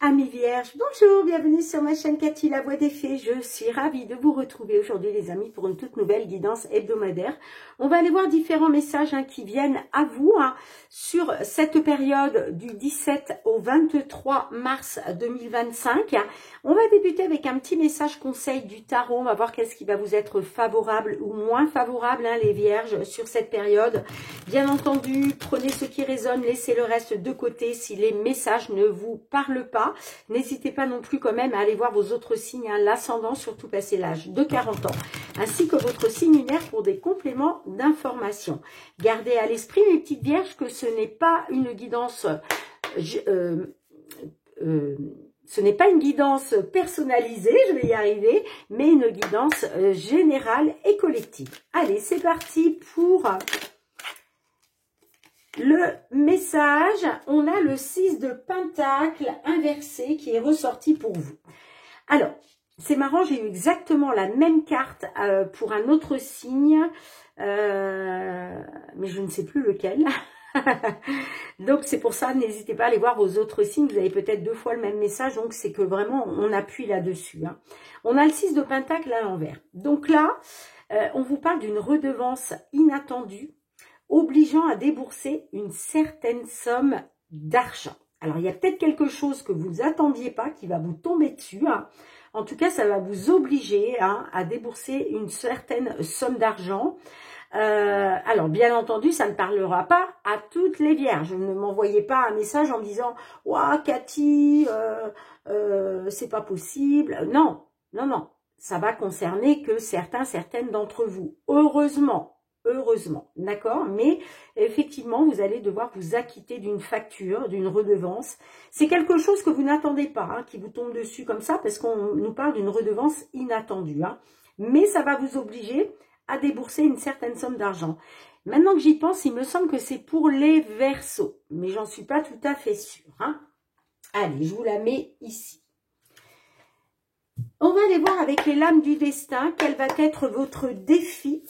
Amis vierges, bonjour, bienvenue sur ma chaîne Cathy, la voix des fées. Je suis ravie de vous retrouver aujourd'hui les amis pour une toute nouvelle guidance hebdomadaire. On va aller voir différents messages qui viennent à vous sur cette période du 17 au 23 mars 2025. On va débuter avec un petit message conseil du tarot. On va voir qu'est-ce qui va vous être favorable ou moins favorable les vierges sur cette période. Bien entendu, prenez ce qui résonne, laissez le reste de côté si les messages ne vous parlent pas. N'hésitez pas non plus quand même à aller voir vos autres signes, l'ascendant, surtout passé l'âge de 40 ans, ainsi que votre signe lunaire pour des compléments d'information. Gardez à l'esprit, mes petites vierges, que ce n'est pas une guidance... ce n'est pas une guidance personnalisée, je vais y arriver, mais une guidance générale et collective. Allez, c'est parti pour... le message. On a le 6 de Pentacle inversé qui est ressorti pour vous. Alors, c'est marrant, j'ai eu exactement la même carte pour un autre signe, mais je ne sais plus lequel. Donc c'est pour ça, n'hésitez pas à aller voir vos autres signes, vous avez peut-être deux fois le même message, donc c'est que vraiment on appuie là-dessus. On a le 6 de Pentacle à l'envers. Donc là, on vous parle d'une redevance inattendue, obligeant à débourser une certaine somme d'argent. Alors, il y a peut-être quelque chose que vous attendiez pas qui va vous tomber dessus. En tout cas, ça va vous obliger à débourser une certaine somme d'argent. Alors, bien entendu, ça ne parlera pas à toutes les vierges. Ne m'envoyez pas un message en me disant « Ouah, Cathy, c'est pas possible. » Non, non, non. Ça va concerner que certaines d'entre vous. Heureusement, d'accord, mais effectivement, vous allez devoir vous acquitter d'une facture, d'une redevance. C'est quelque chose que vous n'attendez pas, qui vous tombe dessus comme ça, parce qu'on nous parle d'une redevance inattendue. Mais ça va vous obliger à débourser une certaine somme d'argent. Maintenant que j'y pense, il me semble que c'est pour les Verseaux, mais j'en suis pas tout à fait sûre. Allez, je vous la mets ici. On va aller voir avec les lames du destin, quel va être votre défi.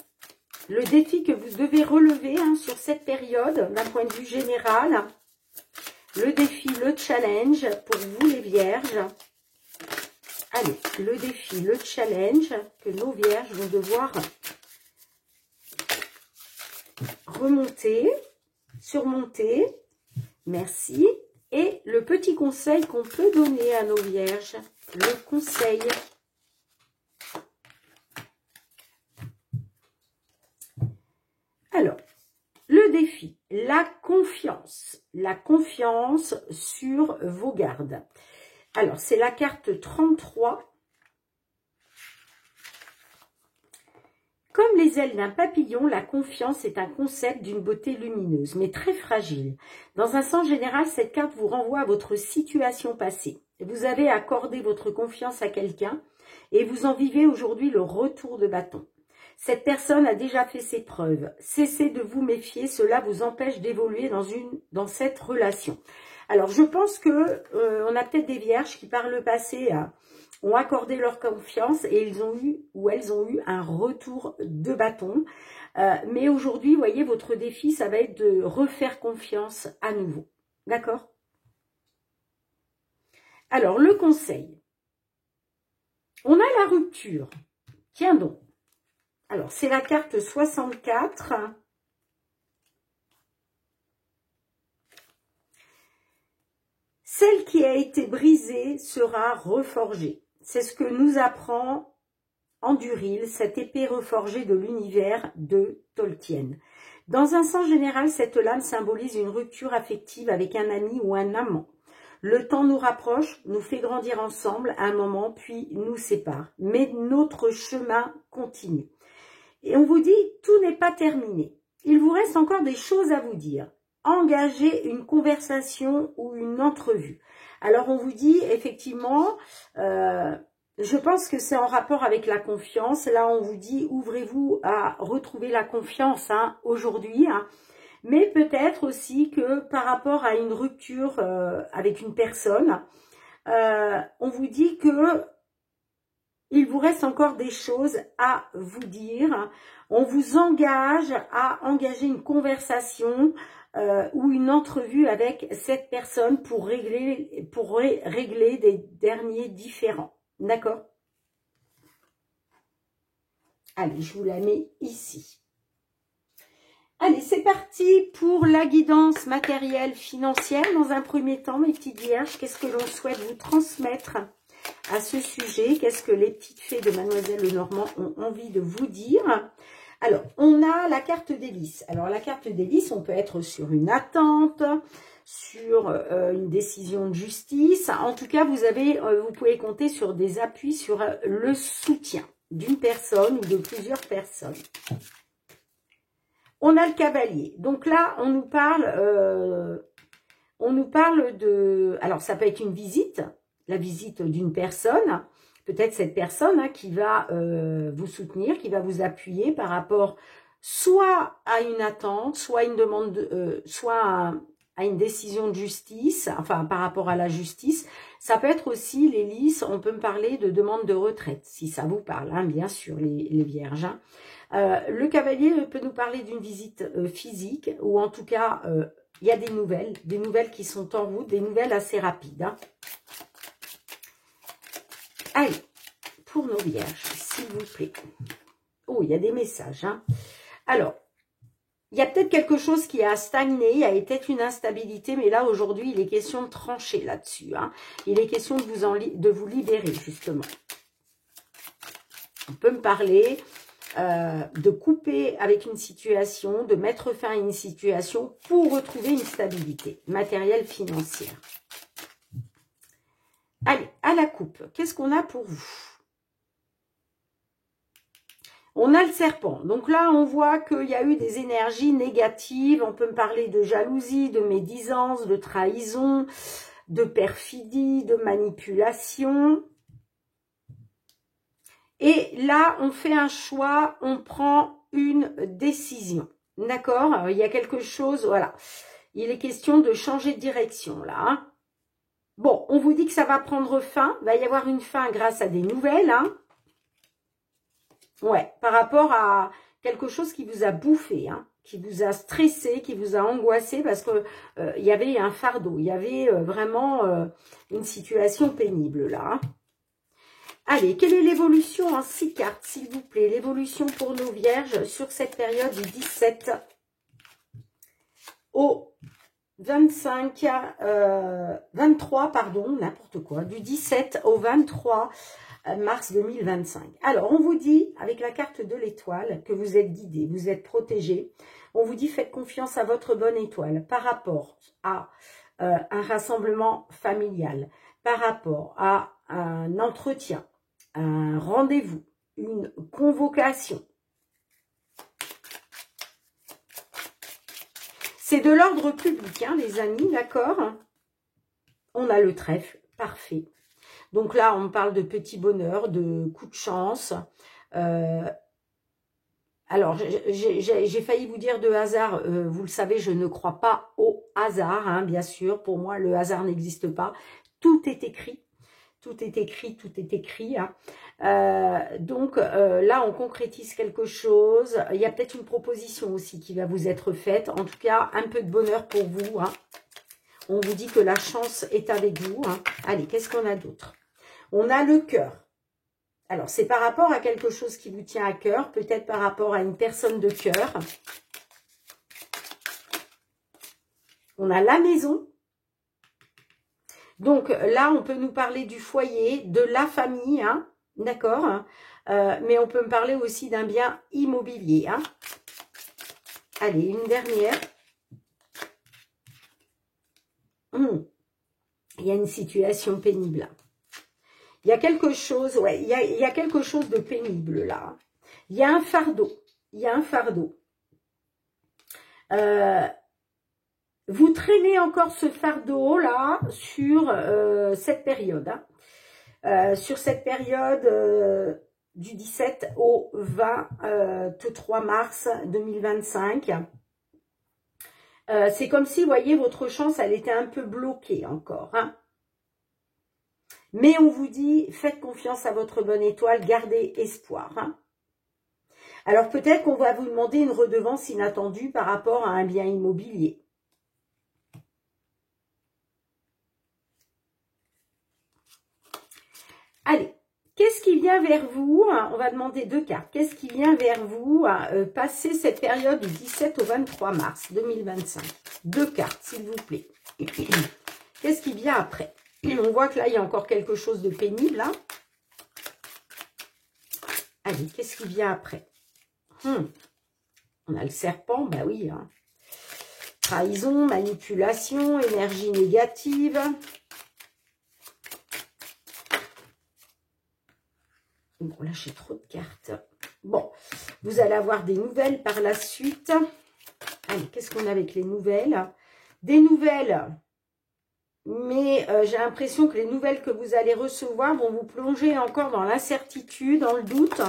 Le défi que vous devez relever sur cette période, d'un point de vue général. Le défi, le challenge pour vous les vierges. Allez, le défi, le challenge que nos vierges vont devoir remonter, surmonter. Merci. Et le petit conseil qu'on peut donner à nos vierges. Le conseil. Alors, le défi, la confiance sur vos gardes. Alors, c'est la carte 33. Comme les ailes d'un papillon, la confiance est un concept d'une beauté lumineuse, mais très fragile. Dans un sens général, cette carte vous renvoie à votre situation passée. Vous avez accordé votre confiance à quelqu'un et vous en vivez aujourd'hui le retour de bâton. Cette personne a déjà fait ses preuves. Cessez de vous méfier, cela vous empêche d'évoluer dans cette relation. Alors, je pense que on a peut-être des vierges qui, par le passé, ont accordé leur confiance et elles ont eu un retour de bâton. Mais aujourd'hui, vous voyez, votre défi, ça va être de refaire confiance à nouveau. D'accord? Alors, le conseil. On a la rupture. Tiens donc. Alors, c'est la carte 64. Celle qui a été brisée sera reforgée. C'est ce que nous apprend Anduril, cette épée reforgée de l'univers de Tolkien. Dans un sens général, cette lame symbolise une rupture affective avec un ami ou un amant. Le temps nous rapproche, nous fait grandir ensemble à un moment, puis nous sépare. Mais notre chemin continue. Et on vous dit, tout n'est pas terminé. Il vous reste encore des choses à vous dire. Engagez une conversation ou une entrevue. Alors, on vous dit, effectivement, je pense que c'est en rapport avec la confiance. Là, on vous dit, ouvrez-vous à retrouver la confiance aujourd'hui. Mais peut-être aussi que par rapport à une rupture avec une personne, on vous dit que il vous reste encore des choses à vous dire. On vous engage à engager une conversation ou une entrevue avec cette personne pour régler des derniers différends. D'accord? Allez, je vous la mets ici. Allez, c'est parti pour la guidance matérielle financière. Dans un premier temps, mes petites vierges, qu'est-ce que l'on souhaite vous transmettre à ce sujet? Qu'est-ce que les petites fées de Mademoiselle Lenormand ont envie de vous dire? Alors, on a la carte des lys. Alors, la carte des lys, on peut être sur une attente, sur une décision de justice. En tout cas, vous pouvez compter sur des appuis, sur le soutien d'une personne ou de plusieurs personnes. On a le cavalier. Donc là, on nous parle de... Alors, ça peut être une visite, la visite d'une personne. Peut-être cette personne qui va vous soutenir, qui va vous appuyer par rapport soit à une attente, soit à une demande, soit à une décision de justice, enfin par rapport à la justice. Ça peut être aussi, les lys, on peut me parler de demande de retraite, si ça vous parle, hein, bien sûr, les vierges. Hein. Le cavalier peut nous parler d'une visite physique, ou en tout cas, il y a des nouvelles qui sont en route, des nouvelles assez rapides. Hein. Allez, pour nos vierges, s'il vous plaît. Oh, il y a des messages. Hein. Alors, il y a peut-être quelque chose qui a stagné, il y a peut-être une instabilité, mais là, aujourd'hui, il est question de trancher là-dessus. Hein. Il est question de vous libérer, justement. On peut me parler de couper avec une situation, de mettre fin à une situation pour retrouver une stabilité matérielle, financière. Allez, à la coupe, qu'est-ce qu'on a pour vous? On a le serpent. Donc là, on voit qu'il y a eu des énergies négatives. On peut me parler de jalousie, de médisance, de trahison, de perfidie, de manipulation. Et là, on fait un choix, on prend une décision. D'accord? Il y a quelque chose, voilà. Il est question de changer de direction là. Hein. Bon, on vous dit que ça va prendre fin. Il va y avoir une fin grâce à des nouvelles. Hein. Ouais, par rapport à quelque chose qui vous a bouffé, hein, qui vous a stressé, qui vous a angoissé parce que il y avait un fardeau. Il y avait vraiment une situation pénible là. Hein. Allez, quelle est l'évolution en 6 cartes, s'il vous plaît? L'évolution pour nos vierges sur cette période du 17 au 23, pardon, n'importe quoi, du 17 au 23 mars 2025. Alors, on vous dit, avec la carte de l'étoile, que vous êtes guidé, vous êtes protégé. On vous dit, faites confiance à votre bonne étoile par rapport à un rassemblement familial, par rapport à un entretien, un rendez-vous, une convocation. C'est de l'ordre public, hein, les amis, d'accord? On a le trèfle, parfait. Donc là, on parle de petit bonheur, de coup de chance. Alors, j'ai failli vous dire de hasard. Vous le savez, je ne crois pas au hasard, hein, bien sûr. Pour moi, le hasard n'existe pas. Tout est écrit. Tout est écrit, tout est écrit. Hein. Donc là, on concrétise quelque chose. Il y a peut-être une proposition aussi qui va vous être faite. En tout cas, un peu de bonheur pour vous. Hein. On vous dit que la chance est avec vous. Hein. Allez, qu'est-ce qu'on a d'autre? On a le cœur. Alors, c'est par rapport à quelque chose qui vous tient à cœur. Peut-être par rapport à une personne de cœur. On a la maison. Donc là, on peut nous parler du foyer, de la famille, hein, d'accord, mais on peut me parler aussi d'un bien immobilier. Hein. Allez, une dernière. Il y a une situation pénible là. Il y a quelque chose, ouais, il y a quelque chose de pénible là. Il y a un fardeau, il y a un fardeau. Vous traînez encore ce fardeau là sur cette période. Hein. Sur cette période du 17 au 23 mars 2025. C'est comme si, vous voyez, votre chance, elle était un peu bloquée encore. Hein. Mais on vous dit, faites confiance à votre bonne étoile, gardez espoir. Hein. Alors peut-être qu'on va vous demander une redevance inattendue par rapport à un bien immobilier. Allez, qu'est-ce qui vient vers vous? On va demander 2 cartes. Qu'est-ce qui vient vers vous passer cette période du 17 au 23 mars 2025? 2 cartes, s'il vous plaît. Qu'est-ce qui vient après? On voit que là, il y a encore quelque chose de pénible. Hein. Allez, qu'est-ce qui vient après? On a le serpent, bah oui. Hein. Trahison, manipulation, énergie négative. Bon, là, j'ai trop de cartes. Bon, vous allez avoir des nouvelles par la suite. Allez, qu'est-ce qu'on a avec les nouvelles? Des nouvelles, mais j'ai l'impression que les nouvelles que vous allez recevoir vont vous plonger encore dans l'incertitude, dans le doute.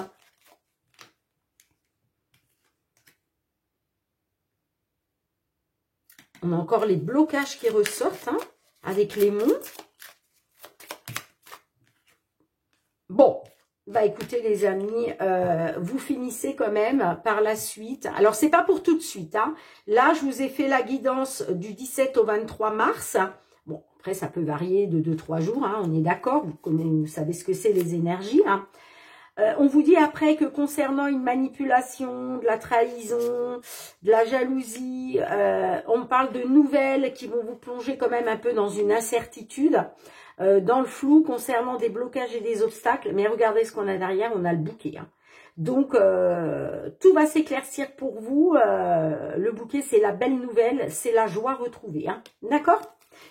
On a encore les blocages qui ressortent, hein, avec les monts. Bon, bah écoutez les amis, vous finissez quand même par la suite. Alors, c'est pas pour tout de suite. Hein. Là, je vous ai fait la guidance du 17 au 23 mars. Bon, après, ça peut varier de 2-3 jours, hein, on est d'accord. Vous savez ce que c'est les énergies. Hein. On vous dit après que concernant une manipulation, de la trahison, de la jalousie, on parle de nouvelles qui vont vous plonger quand même un peu dans une incertitude, dans le flou concernant des blocages et des obstacles. Mais regardez ce qu'on a derrière, on a le bouquet. Hein. Donc, tout va s'éclaircir pour vous. Le bouquet, c'est la belle nouvelle, c'est la joie retrouvée. Hein. D'accord ?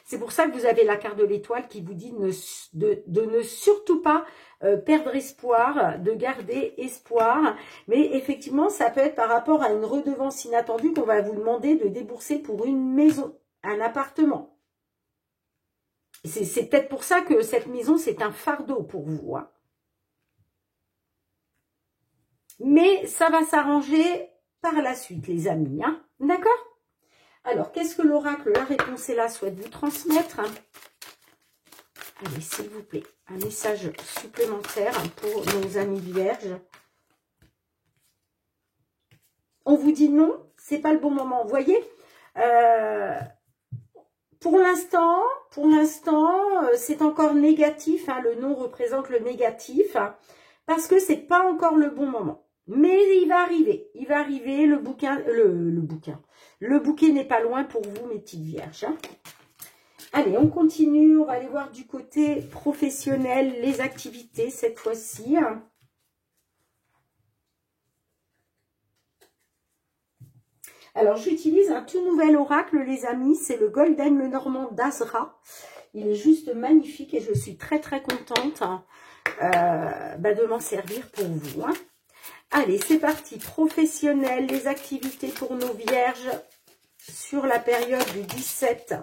C'est pour ça que vous avez la carte de l'étoile qui vous dit de ne surtout pas perdre espoir, de garder espoir. Mais effectivement, ça peut être par rapport à une redevance inattendue qu'on va vous demander de débourser pour une maison, un appartement. C'est peut-être pour ça que cette maison, c'est un fardeau pour vous. Hein. Mais ça va s'arranger par la suite, les amis. Hein. D'accord ? Alors, qu'est-ce que l'oracle, la réponse est là, souhaite vous transmettre? Allez, s'il vous plaît, un message supplémentaire pour nos amis vierges. On vous dit non, c'est pas le bon moment. Vous voyez, pour l'instant, c'est encore négatif. Hein, le non représente le négatif, hein, parce que c'est pas encore le bon moment. Mais il va arriver, le bouquet n'est pas loin pour vous, mes petites vierges. Hein. Allez, on continue, on va aller voir du côté professionnel, les activités cette fois-ci. Hein. Alors, j'utilise un tout nouvel oracle, les amis, c'est le Golden Lenormand d'Azra. Il est juste magnifique et je suis très très contente de m'en servir pour vous. Hein. Allez, c'est parti. Professionnel, les activités pour nos vierges sur la période du 17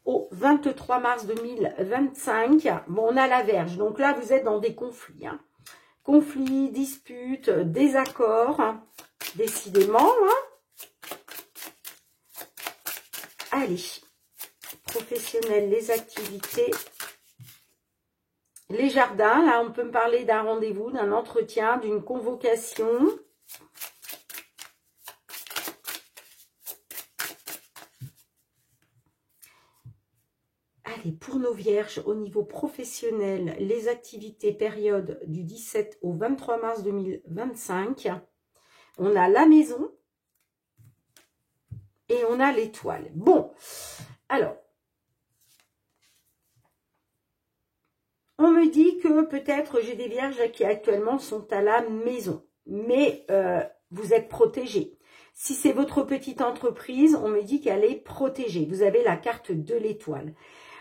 au 23 mars 2025. Bon, on a la Vierge. Donc là, vous êtes dans des conflits. Hein. Conflits, disputes, désaccords. Hein. Décidément. Hein. Allez. Professionnel, les activités. Les jardins, là, on peut me parler d'un rendez-vous, d'un entretien, d'une convocation. Allez, pour nos vierges, au niveau professionnel, les activités, période du 17 au 23 mars 2025. On a la maison et on a l'étoile. Bon, alors. On me dit que peut-être j'ai des vierges qui actuellement sont à la maison, mais vous êtes protégés. Si c'est votre petite entreprise, on me dit qu'elle est protégée. Vous avez la carte de l'étoile.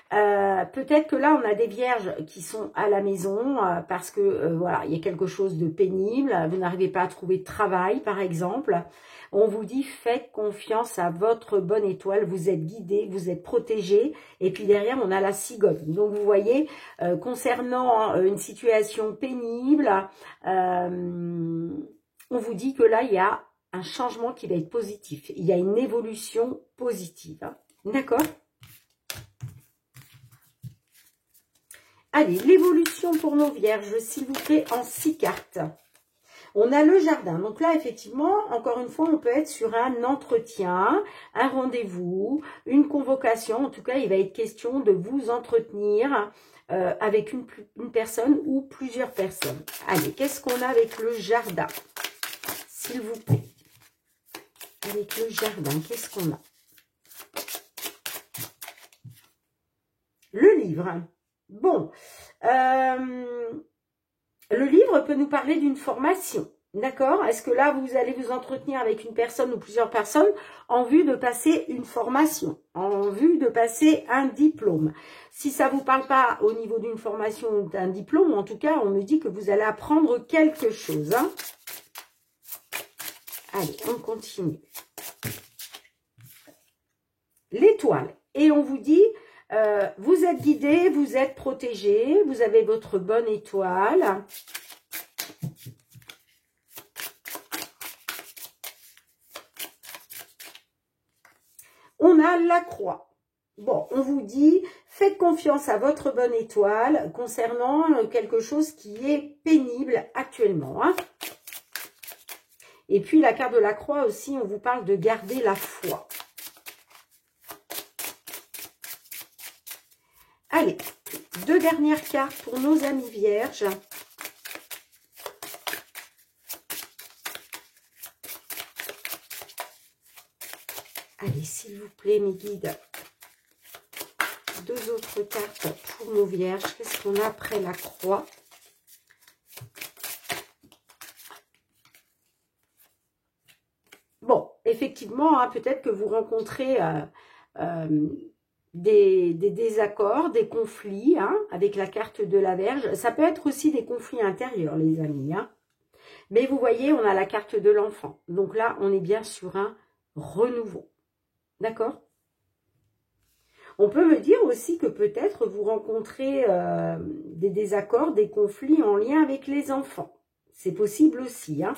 Peut-être que là, on a des vierges qui sont à la maison parce que voilà, il y a quelque chose de pénible. Vous n'arrivez pas à trouver de travail, par exemple. On vous dit, faites confiance à votre bonne étoile. Vous êtes guidés, vous êtes protégés. Et puis derrière, on a la cigogne. Donc, vous voyez, concernant une situation pénible, on vous dit que là, il y a un changement qui va être positif. Il y a une évolution positive. Hein. D'accord ? Allez, l'évolution pour nos vierges, s'il vous plaît, en 6 cartes. On a le jardin. Donc là, effectivement, encore une fois, on peut être sur un entretien, un rendez-vous, une convocation. En tout cas, il va être question de vous entretenir avec une personne ou plusieurs personnes. Allez, qu'est-ce qu'on a avec le jardin? S'il vous plaît. Avec le jardin, qu'est-ce qu'on a? Le livre. Bon. Le livre peut nous parler d'une formation, d'accord? Est-ce que là, vous allez vous entretenir avec une personne ou plusieurs personnes en vue de passer une formation, en vue de passer un diplôme? Si ça ne vous parle pas au niveau d'une formation ou d'un diplôme, en tout cas, on me dit que vous allez apprendre quelque chose. Hein? Allez, on continue. L'étoile. Et on vous dit... vous êtes guidé, vous êtes protégé, vous avez votre bonne étoile. On a la croix. Bon, on vous dit, faites confiance à votre bonne étoile concernant quelque chose qui est pénible actuellement. Hein. Et puis la carte de la croix aussi, on vous parle de garder la foi. Allez, 2 dernières cartes pour nos amis vierges. Allez, s'il vous plaît, mes guides. 2 autres cartes pour nos vierges. Qu'est-ce qu'on a après la croix? Bon, effectivement, hein, peut-être que vous rencontrez... des désaccords, des conflits, hein, avec la carte de la Vierge. Ça peut être aussi des conflits intérieurs, les amis. Hein. Mais vous voyez, on a la carte de l'enfant. Donc là, on est bien sur un renouveau. D'accord? On peut me dire aussi que peut-être vous rencontrez des désaccords, des conflits en lien avec les enfants. C'est possible aussi, hein.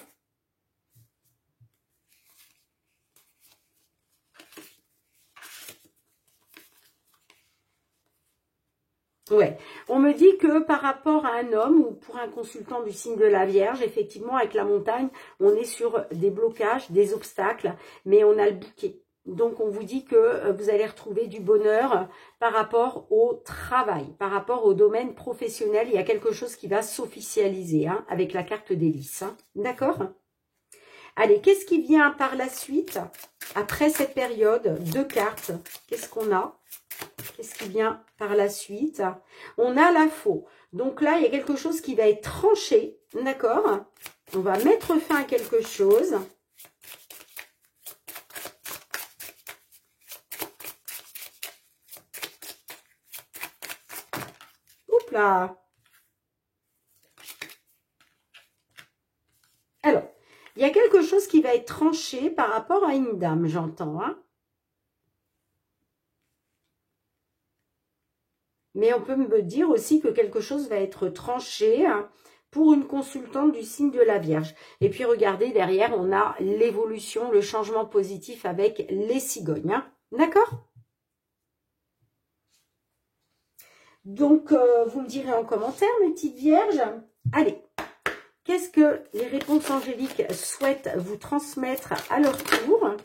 Ouais, on me dit que par rapport à un homme ou pour un consultant du signe de la Vierge, effectivement, avec la montagne, on est sur des blocages, des obstacles, mais on a le bouquet. Donc, on vous dit que vous allez retrouver du bonheur par rapport au travail, par rapport au domaine professionnel. Il y a quelque chose qui va s'officialiser hein, avec la carte d'hélice. Hein. D'accord ? Allez, qu'est-ce qui vient par la suite, après cette période? 2 cartes, qu'est-ce qu'on a? Qu'est-ce qui vient par la suite? On a la faux. Donc là, il y a quelque chose qui va être tranché. D'accord? On va mettre fin à quelque chose. Oups là! Alors, il y a quelque chose qui va être tranché par rapport à une dame, j'entends, hein? Mais on peut me dire aussi que quelque chose va être tranché pour une consultante du signe de la Vierge. Et puis regardez, derrière, on a l'évolution, le changement positif avec les cigognes. Hein. D'accord? Donc, vous me direz en commentaire, mes petites vierges. Allez, qu'est-ce que les réponses angéliques souhaitent vous transmettre à leur tour ?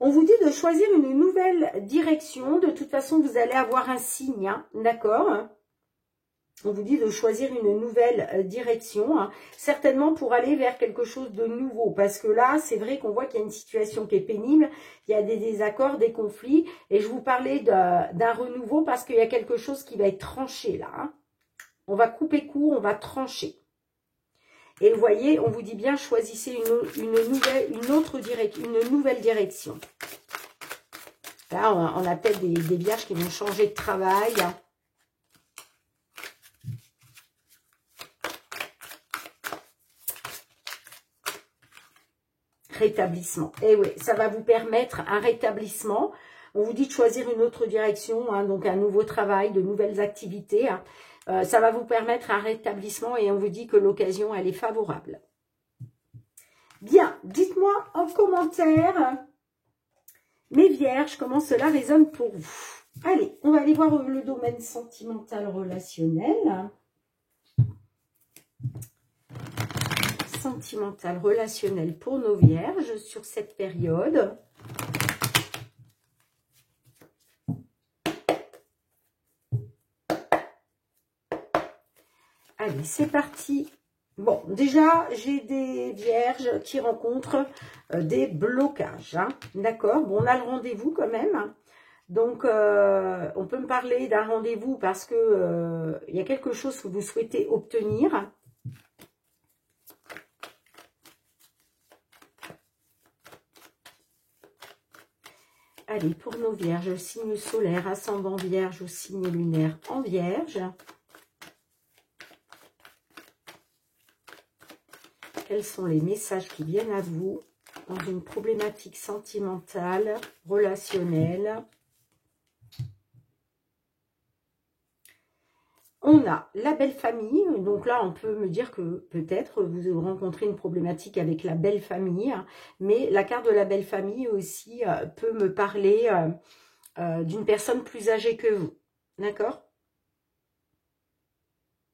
On vous dit de choisir une nouvelle direction. De toute façon, vous allez avoir un signe, hein, d'accord? On vous dit de choisir une nouvelle direction, hein, certainement pour aller vers quelque chose de nouveau. Parce que là, c'est vrai qu'on voit qu'il y a une situation qui est pénible, il y a des désaccords, des conflits. Et je vous parlais d'un renouveau parce qu'il y a quelque chose qui va être tranché là. Hein. On va couper court, on va trancher. Et vous voyez, on vous dit bien, choisissez une nouvelle direction. Là, on a peut-être des vierges qui vont changer de travail. Rétablissement. Et oui, ça va vous permettre un rétablissement. On vous dit de choisir une autre direction, hein, donc un nouveau travail, de nouvelles activités. Hein. Ça va vous permettre un rétablissement et on vous dit que l'occasion, elle est favorable. Bien, dites-moi en commentaire, mes vierges, comment cela résonne pour vous. Allez, on va aller voir le domaine sentimental relationnel. Sentimental relationnel pour nos vierges sur cette période. Allez, c'est parti. Bon, déjà, j'ai des vierges qui rencontrent des blocages. Hein, d'accord? Bon, on a le rendez-vous quand même. Donc, on peut me parler d'un rendez-vous parce que il y a quelque chose que vous souhaitez obtenir. Allez, pour nos vierges, signe solaire, ascendant vierge ou signe lunaire en vierge. Quels sont les messages qui viennent à vous dans une problématique sentimentale, relationnelle? On a la belle famille, donc là on peut me dire que peut-être vous rencontrez une problématique avec la belle famille, mais la carte de la belle famille aussi peut me parler d'une personne plus âgée que vous, d'accord?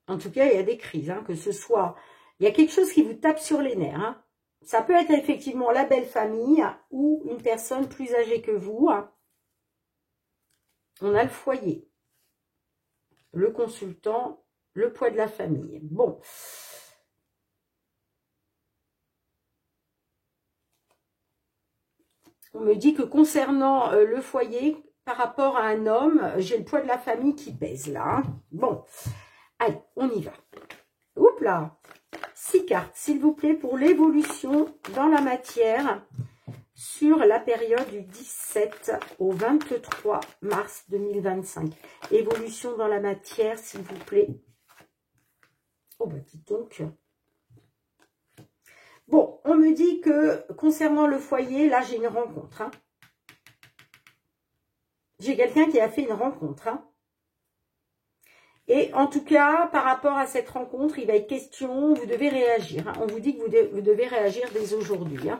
En tout cas, il y a des crises, hein, que ce soit... Il y a quelque chose qui vous tape sur les nerfs. Hein. Ça peut être effectivement la belle famille ou une personne plus âgée que vous. Hein. On a le foyer, le consultant, le poids de la famille. Bon. On me dit que concernant le foyer, par rapport à un homme, j'ai le poids de la famille qui pèse là. Hein. Bon. Allez, on y va. Oups là. 6 cartes, s'il vous plaît, pour l'évolution dans la matière sur la période du 17 au 23 mars 2025. Évolution dans la matière, s'il vous plaît. Oh, bah, dites donc. Bon, on me dit que concernant le foyer, là, j'ai une rencontre. Hein. J'ai quelqu'un qui a fait une rencontre. Hein. Et en tout cas, par rapport à cette rencontre, il va être question, vous devez réagir. Hein. On vous dit que vous devez réagir dès aujourd'hui. Hein.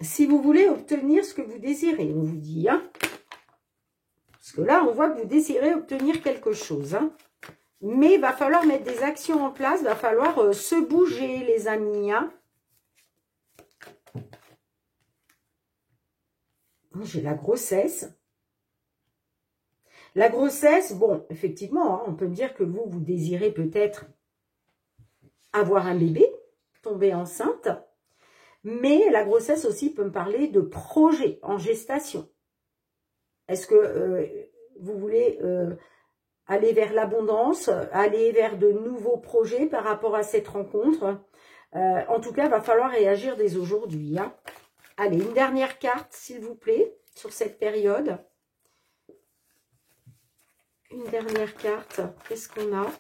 Si vous voulez obtenir ce que vous désirez, on vous dit. Hein. Parce que là, on voit que vous désirez obtenir quelque chose. Hein. Mais il va falloir mettre des actions en place, il va falloir se bouger, les amis. Hein. J'ai la grossesse. La grossesse, bon, effectivement, hein, on peut me dire que vous désirez peut-être avoir un bébé, tomber enceinte. Mais la grossesse aussi peut me parler de projet en gestation. Est-ce que vous voulez aller vers l'abondance, aller vers de nouveaux projets par rapport à cette rencontre? En tout cas, il va falloir réagir dès aujourd'hui. Hein. Allez, une dernière carte, s'il vous plaît, sur cette période. Une dernière carte. Qu'est-ce qu'on a?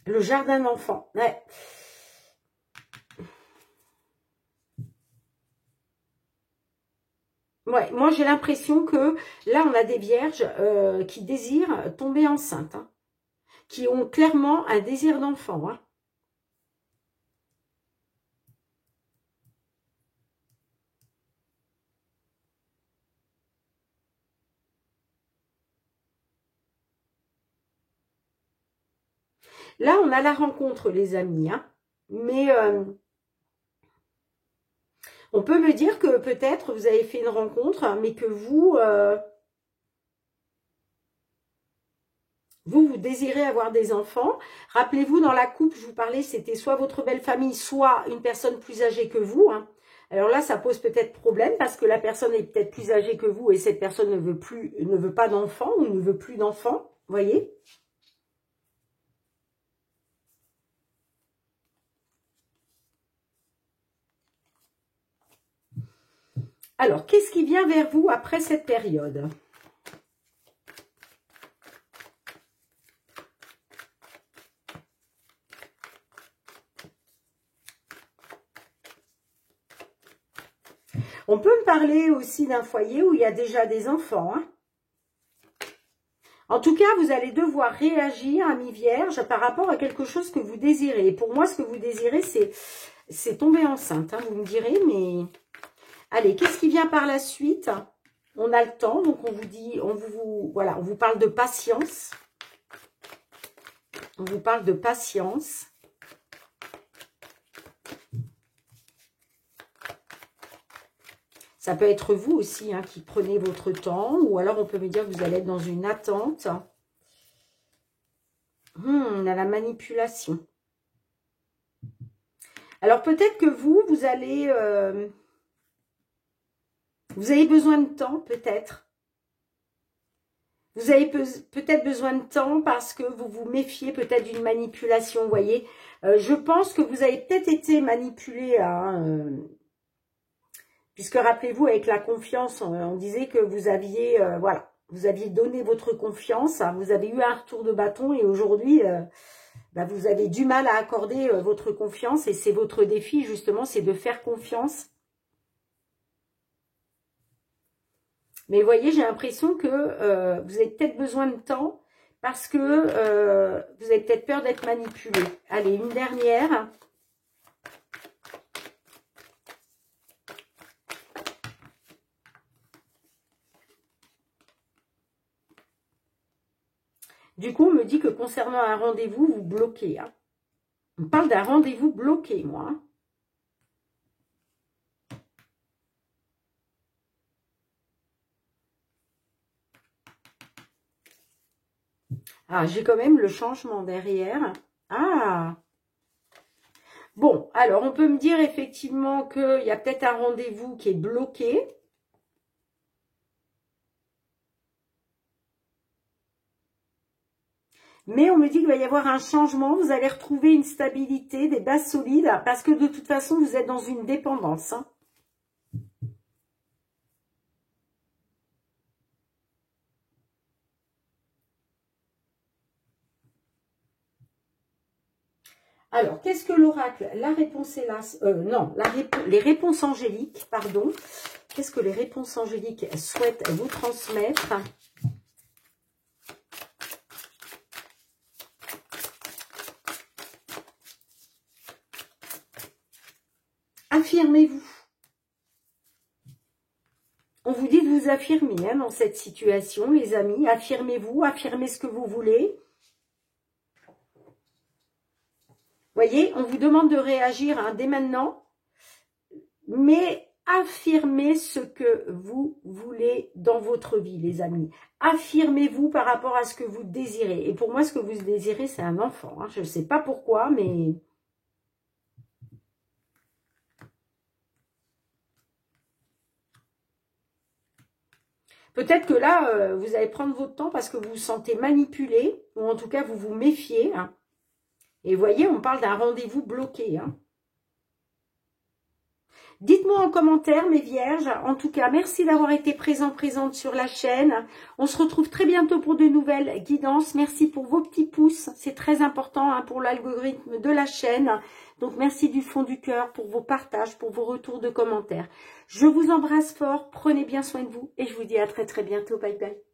Le jardin d'enfant. Ouais. Ouais, moi j'ai l'impression que là on a des vierges qui désirent tomber enceintes, hein, qui ont clairement un désir d'enfant. Hein. Là on a la rencontre les amis, hein, mais on peut me dire que peut-être vous avez fait une rencontre, mais que vous désirez avoir des enfants. Rappelez-vous, dans la couple, je vous parlais, c'était soit votre belle famille, soit une personne plus âgée que vous. Hein. Alors là, ça pose peut-être problème parce que la personne est peut-être plus âgée que vous et cette personne ne veut pas d'enfants ou ne veut plus d'enfants. Voyez ? Alors, qu'est-ce qui vient vers vous après cette période ? On peut me parler aussi d'un foyer où il y a déjà des enfants. Hein. En tout cas, vous allez devoir réagir, amis vierges, par rapport à quelque chose que vous désirez. Et pour moi, ce que vous désirez, c'est tomber enceinte. Hein, vous me direz, mais... Allez, qu'est-ce qui vient par la suite? On a le temps, donc on vous dit, voilà, on vous parle de patience. On vous parle de patience. Ça peut être vous aussi hein, qui prenez votre temps, ou alors on peut me dire que vous allez être dans une attente. On a la manipulation. Alors peut-être que vous allez... vous avez besoin de temps, peut-être. Vous avez peut-être besoin de temps parce que vous vous méfiez peut-être d'une manipulation, vous voyez. Je pense que vous avez peut-être été manipulé, hein, puisque rappelez-vous, avec la confiance, on disait que vous aviez, voilà, vous aviez donné votre confiance, hein, vous avez eu un retour de bâton et aujourd'hui, vous avez du mal à accorder votre confiance et c'est votre défi justement, c'est de faire confiance. Mais vous voyez, j'ai l'impression que vous avez peut-être besoin de temps parce que vous avez peut-être peur d'être manipulé. Allez, une dernière. Du coup, on me dit que concernant un rendez-vous, vous bloquez. Hein. On parle d'un rendez-vous bloqué, moi. Hein. Ah, j'ai quand même le changement derrière. Ah! Bon, alors on peut me dire effectivement qu'il y a peut-être un rendez-vous qui est bloqué. Mais on me dit qu'il va y avoir un changement, vous allez retrouver une stabilité, des bases solides, parce que de toute façon, vous êtes dans une dépendance. Hein. Alors, qu'est-ce que l'oracle? La réponse est là. Non, les réponses angéliques, pardon. Qu'est-ce que les réponses angéliques souhaitent vous transmettre? Affirmez-vous. On vous dit de vous affirmer hein, dans cette situation, les amis. Affirmez-vous, affirmez ce que vous voulez. Voyez, on vous demande de réagir hein, dès maintenant, mais affirmez ce que vous voulez dans votre vie, les amis. Affirmez-vous par rapport à ce que vous désirez. Et pour moi, ce que vous désirez, c'est un enfant. Hein. Je ne sais pas pourquoi, mais... Peut-être que là, vous allez prendre votre temps parce que vous vous sentez manipulé, ou en tout cas, vous vous méfiez. Hein. Et vous voyez, on parle d'un rendez-vous bloqué. Hein. Dites-moi en commentaire, mes vierges. En tout cas, merci d'avoir été présente sur la chaîne. On se retrouve très bientôt pour de nouvelles guidances. Merci pour vos petits pouces. C'est très important hein, pour l'algorithme de la chaîne. Donc, merci du fond du cœur pour vos partages, pour vos retours de commentaires. Je vous embrasse fort. Prenez bien soin de vous et je vous dis à très très bientôt. Bye bye.